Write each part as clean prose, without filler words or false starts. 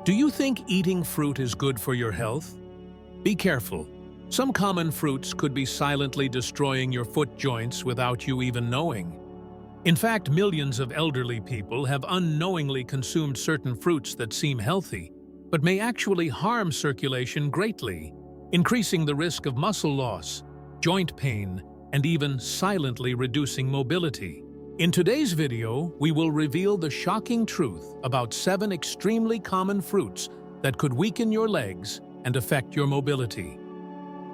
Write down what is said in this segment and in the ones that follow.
Do you think eating fruit is good for your health? Be careful. Some common fruits could be silently destroying your foot joints without you even knowing. In fact, millions of elderly people have unknowingly consumed certain fruits that seem healthy, but may actually harm circulation greatly, increasing the risk of muscle loss, joint pain, and even silently reducing mobility. In today's video, we will reveal the shocking truth about 7 extremely common fruits that could weaken your legs and affect your mobility.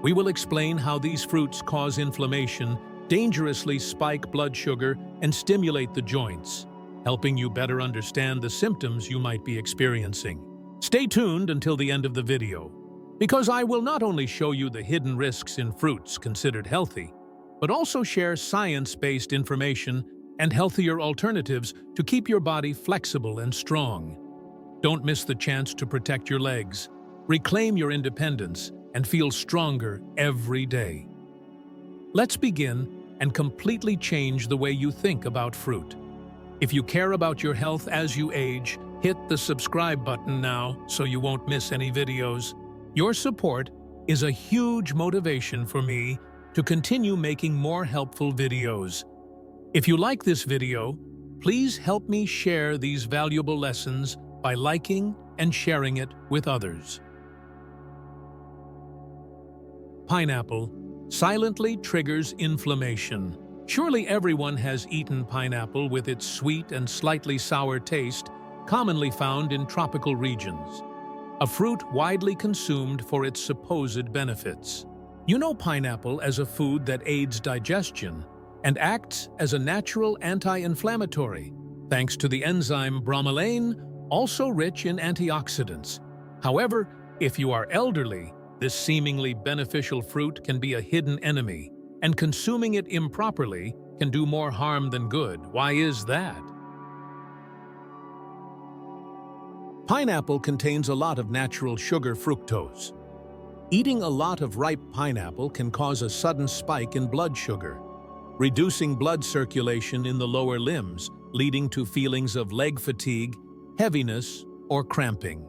We will explain how these fruits cause inflammation, dangerously spike blood sugar, and stimulate the joints, helping you better understand the symptoms you might be experiencing. Stay tuned until the end of the video, because I will not only show you the hidden risks in fruits considered healthy, but also share science-based information and healthier alternatives to keep your body flexible and strong. Don't miss the chance to protect your legs, reclaim your independence, and feel stronger every day. Let's begin and completely change the way you think about fruit. If you care about your health as you age, hit the subscribe button now so you won't miss any videos. Your support is a huge motivation for me to continue making more helpful videos. If you like this video, please help me share these valuable lessons by liking and sharing it with others. Pineapple silently triggers inflammation. Surely everyone has eaten pineapple with its sweet and slightly sour taste, commonly found in tropical regions. A fruit widely consumed for its supposed benefits. You know pineapple as a food that aids digestion and acts as a natural anti-inflammatory, thanks to the enzyme bromelain, also rich in antioxidants. However, if you are elderly, this seemingly beneficial fruit can be a hidden enemy, and consuming it improperly can do more harm than good. Why is that? Pineapple contains a lot of natural sugar fructose. Eating a lot of ripe pineapple can cause a sudden spike in blood sugar, reducing blood circulation in the lower limbs, leading to feelings of leg fatigue, heaviness, or cramping.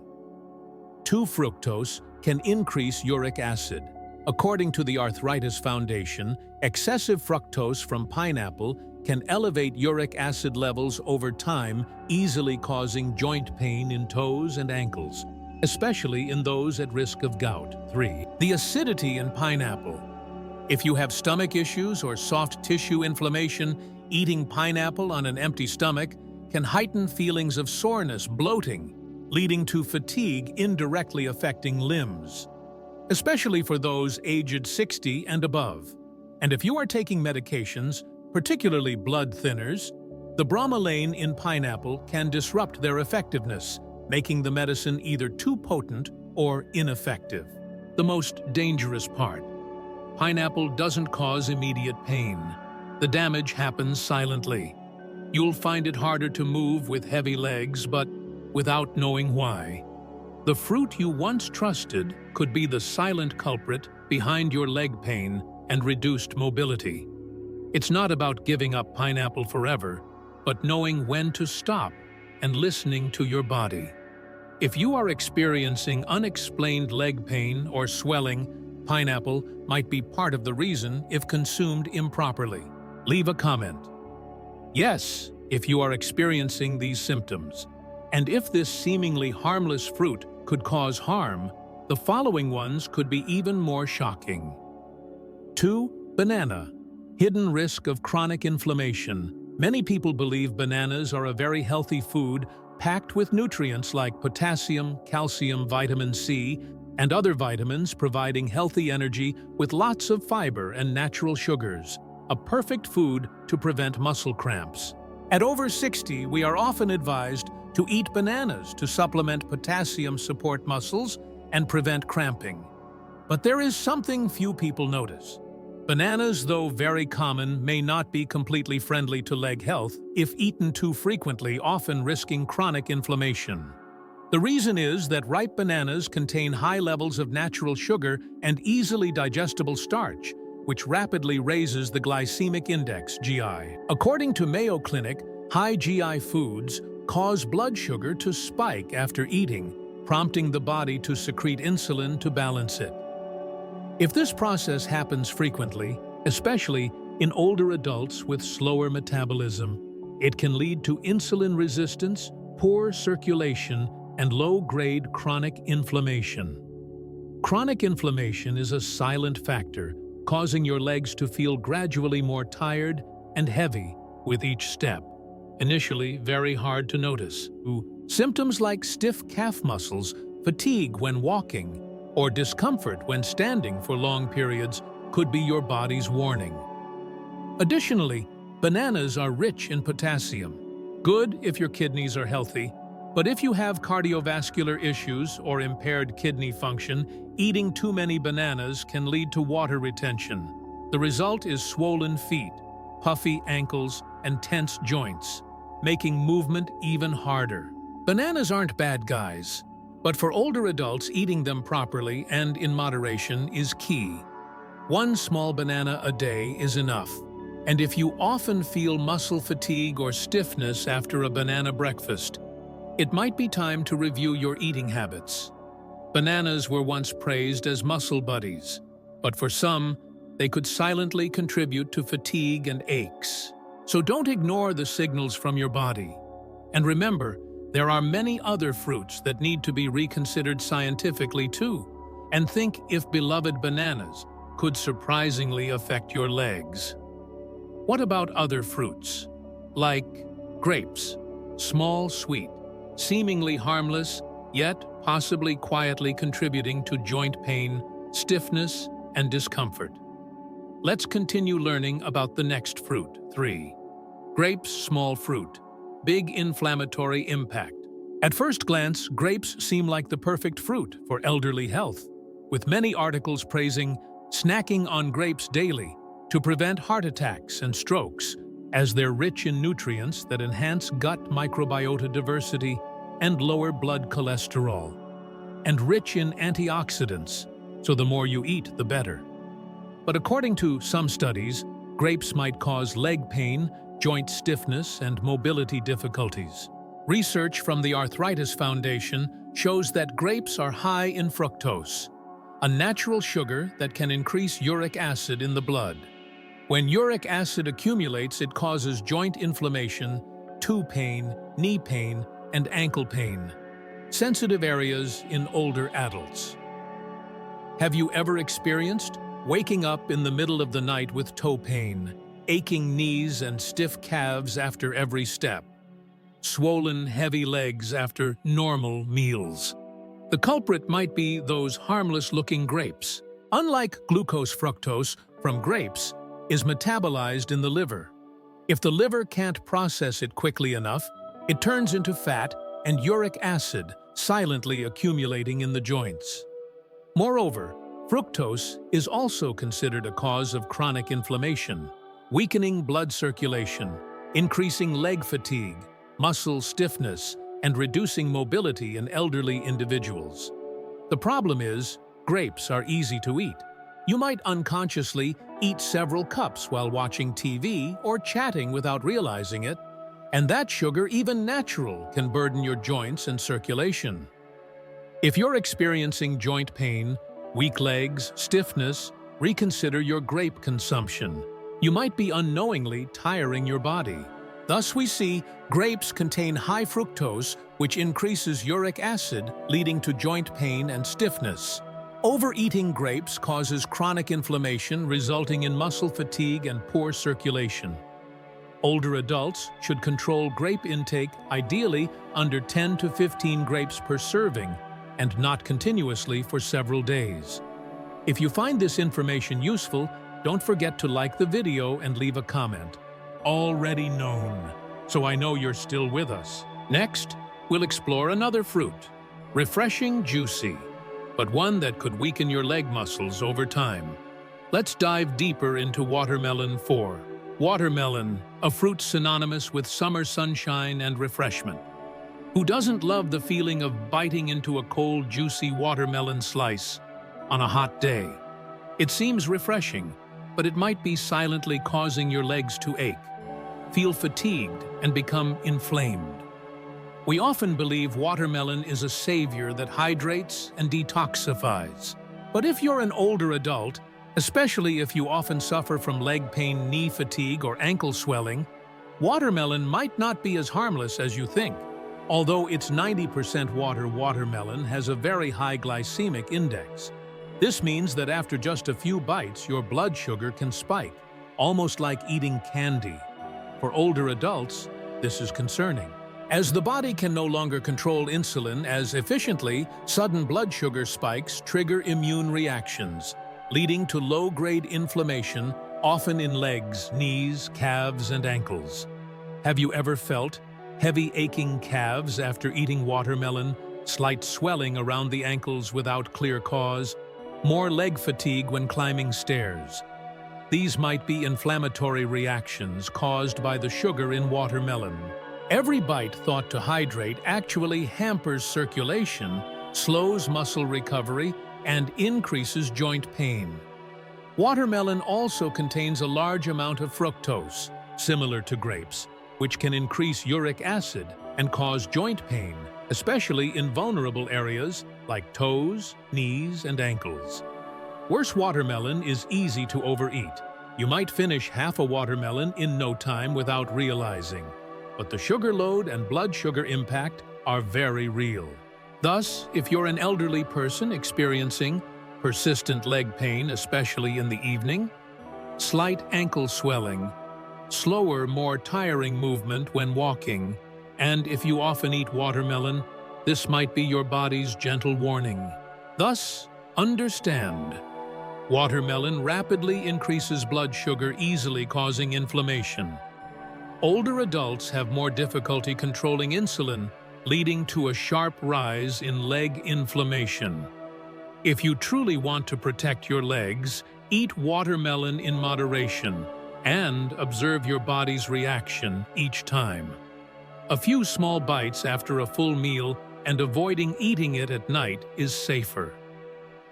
2-fructose can increase uric acid. According to the Arthritis Foundation, excessive fructose from pineapple can elevate uric acid levels over time, easily causing joint pain in toes and ankles, especially in those at risk of gout. 3. The acidity in pineapple. If you have stomach issues or soft tissue inflammation, eating pineapple on an empty stomach can heighten feelings of soreness, bloating, leading to fatigue indirectly affecting limbs, especially for those aged 60 and above. And if you are taking medications, particularly blood thinners, the bromelain in pineapple can disrupt their effectiveness, making the medicine either too potent or ineffective. The most dangerous part: pineapple doesn't cause immediate pain. The damage happens silently. You'll find it harder to move with heavy legs, but without knowing why. The fruit you once trusted could be the silent culprit behind your leg pain and reduced mobility. It's not about giving up pineapple forever, but knowing when to stop and listening to your body. If you are experiencing unexplained leg pain or swelling, pineapple might be part of the reason if consumed improperly. Leave a comment. Yes, if you are experiencing these symptoms. And if this seemingly harmless fruit could cause harm, the following ones could be even more shocking. 2. Banana. Hidden risk of chronic inflammation. Many people believe bananas are a very healthy food packed with nutrients like potassium, calcium, vitamin C, and other vitamins, providing healthy energy with lots of fiber and natural sugars. A perfect food to prevent muscle cramps. At over 60, we are often advised to eat bananas to supplement potassium, support muscles, and prevent cramping. But there is something few people notice. Bananas, though very common, may not be completely friendly to leg health if eaten too frequently, often risking chronic inflammation. The reason is that ripe bananas contain high levels of natural sugar and easily digestible starch, which rapidly raises the glycemic index, GI. According to Mayo Clinic, high GI foods cause blood sugar to spike after eating, prompting the body to secrete insulin to balance it. If this process happens frequently, especially in older adults with slower metabolism, it can lead to insulin resistance, poor circulation, and low-grade chronic inflammation. Chronic inflammation is a silent factor, causing your legs to feel gradually more tired and heavy with each step. Initially, very hard to notice. Symptoms like stiff calf muscles, fatigue when walking, or discomfort when standing for long periods could be your body's warning. Additionally, bananas are rich in potassium. Good if your kidneys are healthy, but if you have cardiovascular issues or impaired kidney function, eating too many bananas can lead to water retention. The result is swollen feet, puffy ankles, and tense joints, making movement even harder. Bananas aren't bad guys, but for older adults, eating them properly and in moderation is key. One small banana a day is enough. And if you often feel muscle fatigue or stiffness after a banana breakfast, it might be time to review your eating habits. Bananas were once praised as muscle buddies, but for some, they could silently contribute to fatigue and aches. So don't ignore the signals from your body. And remember, there are many other fruits that need to be reconsidered scientifically too. And think if beloved bananas could surprisingly affect your legs. What about other fruits? Like grapes, small, sweet, seemingly harmless, yet possibly quietly contributing to joint pain, stiffness, and discomfort. Let's continue learning about the next fruit. 3. Grapes, small fruit, big inflammatory impact. At first glance, grapes seem like the perfect fruit for elderly health, with many articles praising snacking on grapes daily to prevent heart attacks and strokes, as they're rich in nutrients that enhance gut microbiota diversity and lower blood cholesterol, and rich in antioxidants, so the more you eat, the better. But according to some studies, grapes might cause leg pain, joint stiffness, and mobility difficulties. Research from the Arthritis Foundation shows that grapes are high in fructose, a natural sugar that can increase uric acid in the blood. When uric acid accumulates, it causes joint inflammation, toe pain, knee pain, and ankle pain, sensitive areas in older adults. Have you ever experienced waking up in the middle of the night with toe pain, aching knees and stiff calves after every step, swollen, heavy legs after normal meals? The culprit might be those harmless-looking grapes. Unlike glucose, fructose from grapes is metabolized in the liver. If the liver can't process it quickly enough, it turns into fat and uric acid, silently accumulating in the joints. Moreover, fructose is also considered a cause of chronic inflammation, weakening blood circulation, increasing leg fatigue, muscle stiffness, and reducing mobility in elderly individuals. The problem is, grapes are easy to eat. You might unconsciously eat several cups while watching TV or chatting without realizing it, and that sugar, even natural, can burden your joints and circulation. If you're experiencing joint pain, weak legs, stiffness, reconsider your grape consumption. You might be unknowingly tiring your body. Thus we see grapes contain high fructose, which increases uric acid, leading to joint pain and stiffness. Overeating grapes causes chronic inflammation, resulting in muscle fatigue and poor circulation. Older adults should control grape intake, ideally under 10 to 15 grapes per serving, and not continuously for several days. If you find this information useful, don't forget to like the video and leave a comment. Already known, so I know you're still with us. Next, we'll explore another fruit, refreshing, juicy, but one that could weaken your leg muscles over time. Let's dive deeper into watermelon. 4. Watermelon, a fruit synonymous with summer sunshine and refreshment. Who doesn't love the feeling of biting into a cold, juicy watermelon slice on a hot day? It seems refreshing, but it might be silently causing your legs to ache, feel fatigued, and become inflamed. We often believe watermelon is a savior that hydrates and detoxifies. But if you're an older adult, especially if you often suffer from leg pain, knee fatigue, or ankle swelling, watermelon might not be as harmless as you think. Although it's 90% water, watermelon has a very high glycemic index. This means that after just a few bites, your blood sugar can spike, almost like eating candy. For older adults, this is concerning. As the body can no longer control insulin as efficiently, sudden blood sugar spikes trigger immune reactions, leading to low-grade inflammation, often in legs, knees, calves, and ankles. Have you ever felt heavy aching calves after eating watermelon, slight swelling around the ankles without clear cause, more leg fatigue when climbing stairs? These might be inflammatory reactions caused by the sugar in watermelon. Every bite thought to hydrate actually hampers circulation, slows muscle recovery, and increases joint pain. Watermelon also contains a large amount of fructose, similar to grapes, which can increase uric acid and cause joint pain, especially in vulnerable areas like toes, knees, and ankles. Worse, watermelon is easy to overeat. You might finish half a watermelon in no time without realizing. But the sugar load and blood sugar impact are very real. Thus, if you're an elderly person experiencing persistent leg pain, especially in the evening, slight ankle swelling, slower, more tiring movement when walking, and if you often eat watermelon, this might be your body's gentle warning. Thus, understand, watermelon rapidly increases blood sugar, easily causing inflammation. Older adults have more difficulty controlling insulin, leading to a sharp rise in leg inflammation. If you truly want to protect your legs, eat watermelon in moderation and observe your body's reaction each time. A few small bites after a full meal and avoiding eating it at night is safer.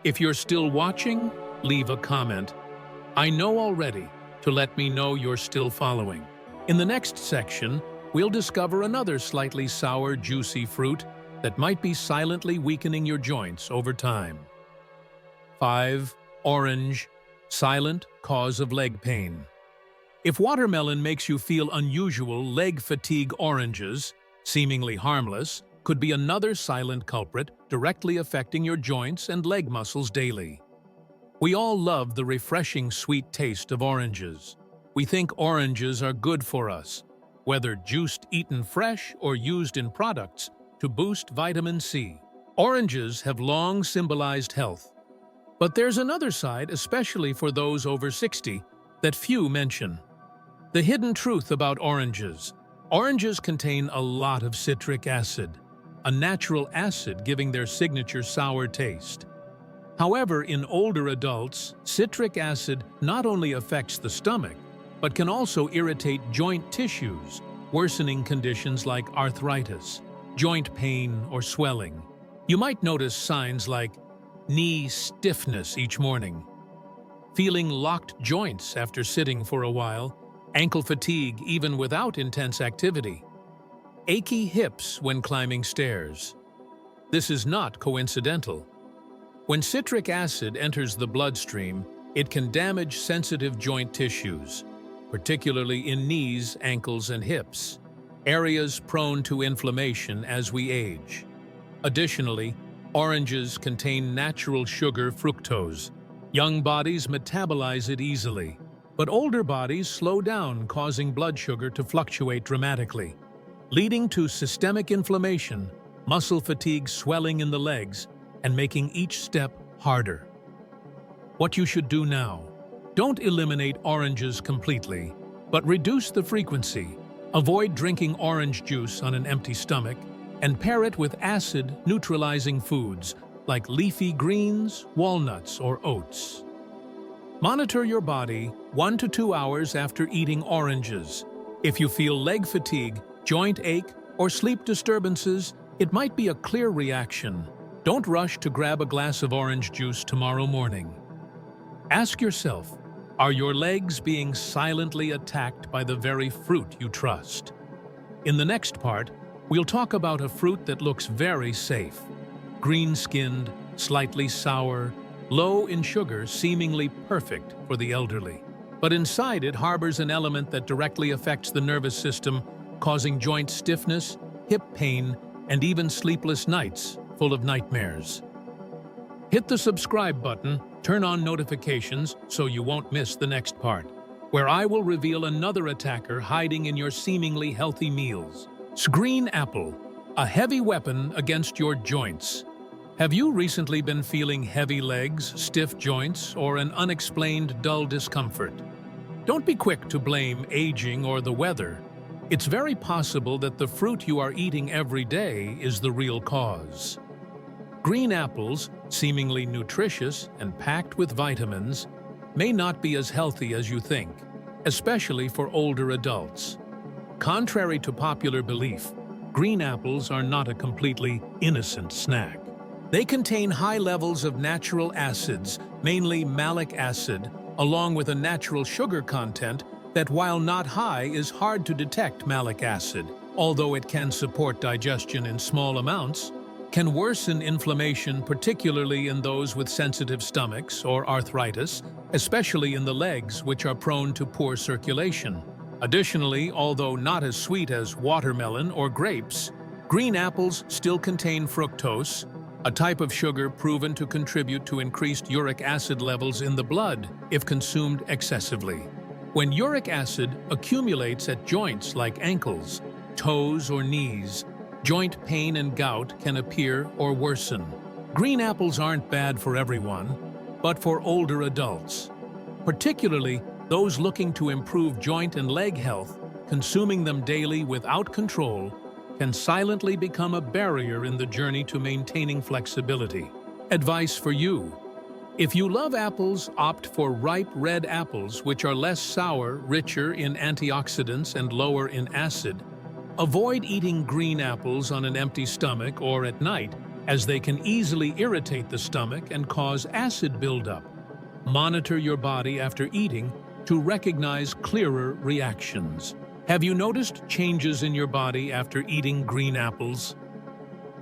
If you're still watching, leave a comment. I know already, to let me know you're still following. In the next section, we'll discover another slightly sour, juicy fruit that might be silently weakening your joints over time. 5. Orange, silent cause of leg pain. If watermelon makes you feel unusual leg fatigue, oranges, seemingly harmless, could be another silent culprit directly affecting your joints and leg muscles daily. We all love the refreshing sweet taste of oranges. We think oranges are good for us, whether juiced, eaten fresh, or used in products to boost vitamin C. Oranges have long symbolized health. But there's another side, especially for those over 60, that few mention. The hidden truth about oranges. Oranges contain a lot of citric acid, a natural acid giving their signature sour taste. However, in older adults, citric acid not only affects the stomach, but can also irritate joint tissues, worsening conditions like arthritis, joint pain, or swelling. You might notice signs like knee stiffness each morning, feeling locked joints after sitting for a while, ankle fatigue even without intense activity, achy hips when climbing stairs. This is not coincidental. When citric acid enters the bloodstream, it can damage sensitive joint tissues, particularly in knees, ankles, and hips, areas prone to inflammation as we age. Additionally, oranges contain natural sugar, fructose. Young bodies metabolize it easily, but older bodies slow down, causing blood sugar to fluctuate dramatically, leading to systemic inflammation, muscle fatigue, swelling in the legs, and making each step harder. What you should do now: don't eliminate oranges completely, but reduce the frequency. Avoid drinking orange juice on an empty stomach, and pair it with acid-neutralizing foods like leafy greens, walnuts, or oats. Monitor your body 1 to 2 hours after eating oranges. If you feel leg fatigue, joint ache, or sleep disturbances, it might be a clear reaction. Don't rush to grab a glass of orange juice tomorrow morning. Ask yourself, are your legs being silently attacked by the very fruit you trust? In the next part, We'll talk about a fruit that looks very safe. Green-skinned, slightly sour, low in sugar, seemingly perfect for the elderly. But inside it harbors an element that directly affects the nervous system, causing joint stiffness, hip pain, and even sleepless nights full of nightmares. Hit the subscribe button, turn on notifications so you won't miss the next part, where I will reveal another attacker hiding in your seemingly healthy meals. Green apple, a heavy weapon against your joints. Have you recently been feeling heavy legs, stiff joints, or an unexplained dull discomfort? Don't be quick to blame aging or the weather. It's very possible that the fruit you are eating every day is the real cause. Green apples, seemingly nutritious and packed with vitamins, may not be as healthy as you think, especially for older adults. Contrary to popular belief, green apples are not a completely innocent snack. They contain high levels of natural acids, mainly malic acid, along with a natural sugar content that, while not high, is hard to detect. Malic acid, although it can support digestion in small amounts, can worsen inflammation, particularly in those with sensitive stomachs or arthritis, especially in the legs, which are prone to poor circulation. Additionally, although not as sweet as watermelon or grapes, green apples still contain fructose, a type of sugar proven to contribute to increased uric acid levels in the blood if consumed excessively. When uric acid accumulates at joints like ankles, toes, or knees, joint pain and gout can appear or worsen. Green apples aren't bad for everyone, but for older adults, particularly those looking to improve joint and leg health, consuming them daily without control can silently become a barrier in the journey to maintaining flexibility. Advice for you: if you love apples, opt for ripe red apples, which are less sour, richer in antioxidants, and lower in acid. Avoid eating green apples on an empty stomach or at night, as they can easily irritate the stomach and cause acid buildup. Monitor your body after eating to recognize clearer reactions. Have you noticed changes in your body after eating green apples?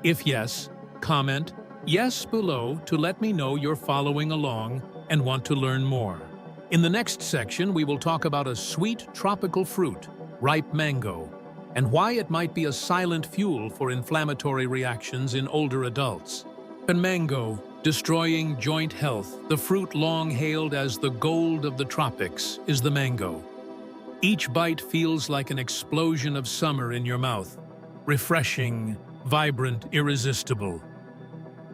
If yes, comment yes below to let me know you're following along and want to learn more. In the next section, we will talk about a sweet tropical fruit, ripe mango, and why it might be a silent fuel for inflammatory reactions in older adults. And mango, destroying joint health, the fruit long hailed as the gold of the tropics, is the mango. Each bite feels like an explosion of summer in your mouth, refreshing, vibrant, irresistible.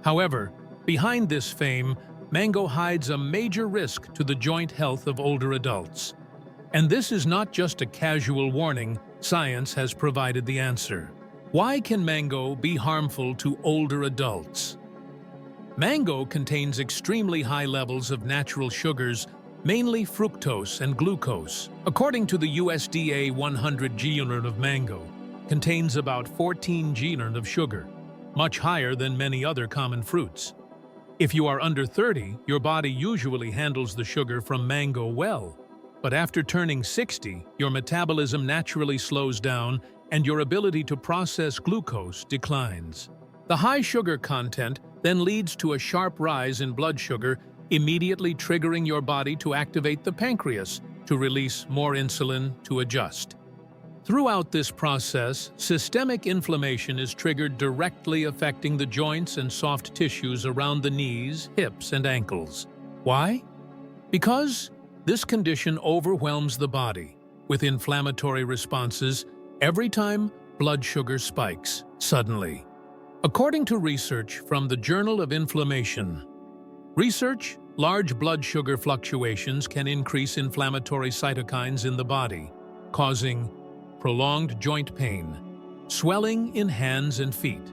However, behind this fame, mango hides a major risk to the joint health of older adults. And this is not just a casual warning, science has provided the answer. Why can mango be harmful to older adults? Mango contains extremely high levels of natural sugars, mainly fructose and glucose. According to the USDA, 100 g-unit of mango contains about 14 g-unit of sugar, much higher than many other common fruits. If you are under 30, your body usually handles the sugar from mango well. But after turning 60, your metabolism naturally slows down and your ability to process glucose declines. The high sugar content then leads to a sharp rise in blood sugar, immediately triggering your body to activate the pancreas to release more insulin to adjust. Throughout this process, systemic inflammation is triggered, directly affecting the joints and soft tissues around the knees, hips, and ankles. Why? Because this condition overwhelms the body with inflammatory responses every time blood sugar spikes suddenly. According to research from the Journal of Inflammation, large blood sugar fluctuations can increase inflammatory cytokines in the body, causing prolonged joint pain, swelling in hands and feet,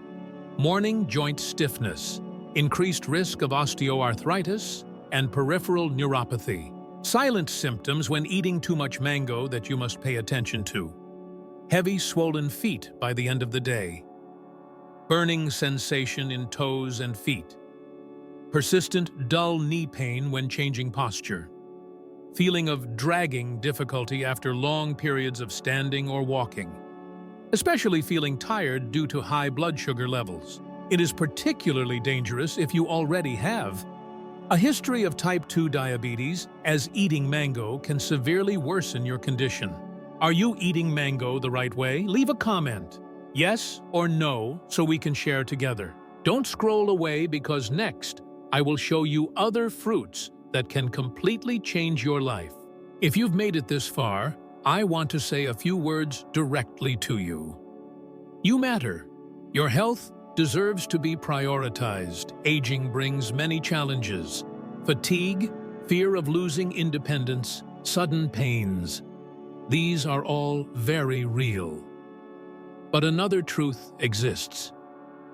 morning joint stiffness, increased risk of osteoarthritis, and peripheral neuropathy. Silent symptoms when eating too much mango that you must pay attention to: heavy swollen feet by the end of the day, burning sensation in toes and feet, persistent dull knee pain when changing posture, feeling of dragging difficulty after long periods of standing or walking, especially feeling tired due to high blood sugar levels. It is particularly dangerous if you already have a history of type 2 diabetes, as eating mango can severely worsen your condition. Are you eating mango the right way? Leave a comment, yes or no, so we can share together. Don't scroll away, because next, I will show you other fruits that can completely change your life. If you've made it this far, I want to say a few words directly to you. You matter. Your health deserves to be prioritized. Aging brings many challenges: fatigue, fear of losing independence, sudden pains. These are all very real. But another truth exists.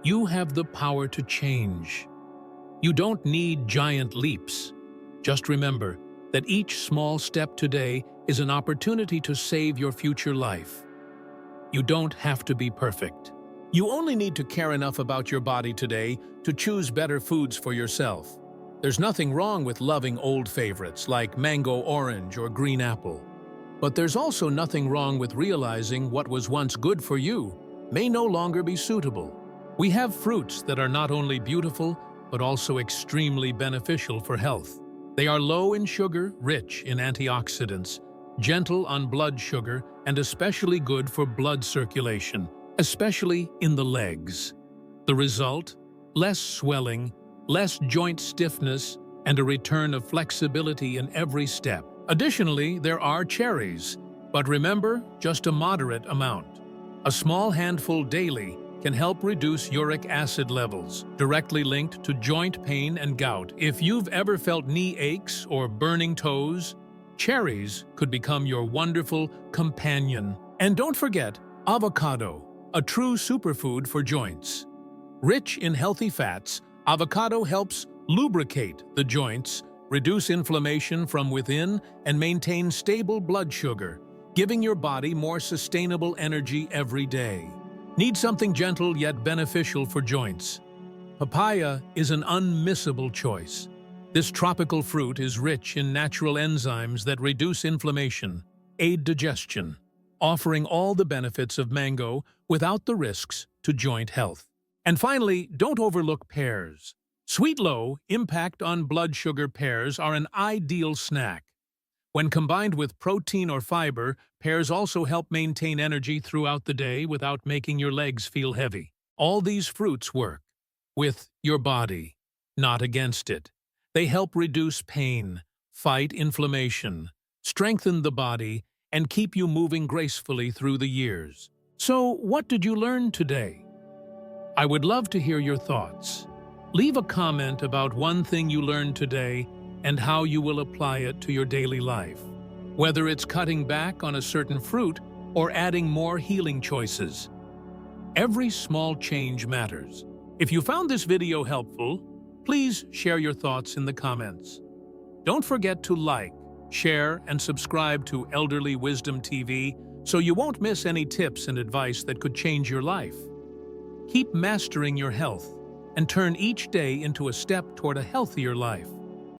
You have the power to change. You don't need giant leaps. Just remember that each small step today is an opportunity to save your future life. You don't have to be perfect. You only need to care enough about your body today to choose better foods for yourself. There's nothing wrong with loving old favorites like mango orange or green apple. But there's also nothing wrong with realizing what was once good for you may no longer be suitable. We have fruits that are not only beautiful, but also extremely beneficial for health. They are low in sugar, rich in antioxidants, gentle on blood sugar, and especially good for blood circulation, especially in the legs. The result? Less swelling, less joint stiffness, and a return of flexibility in every step. Additionally, there are cherries, but remember, just a moderate amount. A small handful daily can help reduce uric acid levels, directly linked to joint pain and gout. If you've ever felt knee aches or burning toes, cherries could become your wonderful companion. And don't forget avocado, a true superfood for joints. Rich in healthy fats, avocado helps lubricate the joints, reduce inflammation from within, and maintain stable blood sugar, giving your body more sustainable energy every day. Need something gentle yet beneficial for joints? Papaya is an unmissable choice. This tropical fruit is rich in natural enzymes that reduce inflammation, aid digestion, offering all the benefits of mango without the risks to joint health. And finally, don't overlook pears. Sweet low impact on blood sugar pears are an ideal snack. When combined with protein or fiber, pears also help maintain energy throughout the day without making your legs feel heavy. All these fruits work with your body, not against it. They help reduce pain, fight inflammation, strengthen the body, and keep you moving gracefully through the years. So, what did you learn today? I would love to hear your thoughts. Leave a comment about one thing you learned today and how you will apply it to your daily life. Whether it's cutting back on a certain fruit or adding more healing choices. Every small change matters. If you found this video helpful, please share your thoughts in the comments. Don't forget to like, share, and subscribe to Elderly Wisdom TV so you won't miss any tips and advice that could change your life. Keep mastering your health and turn each day into a step toward a healthier life.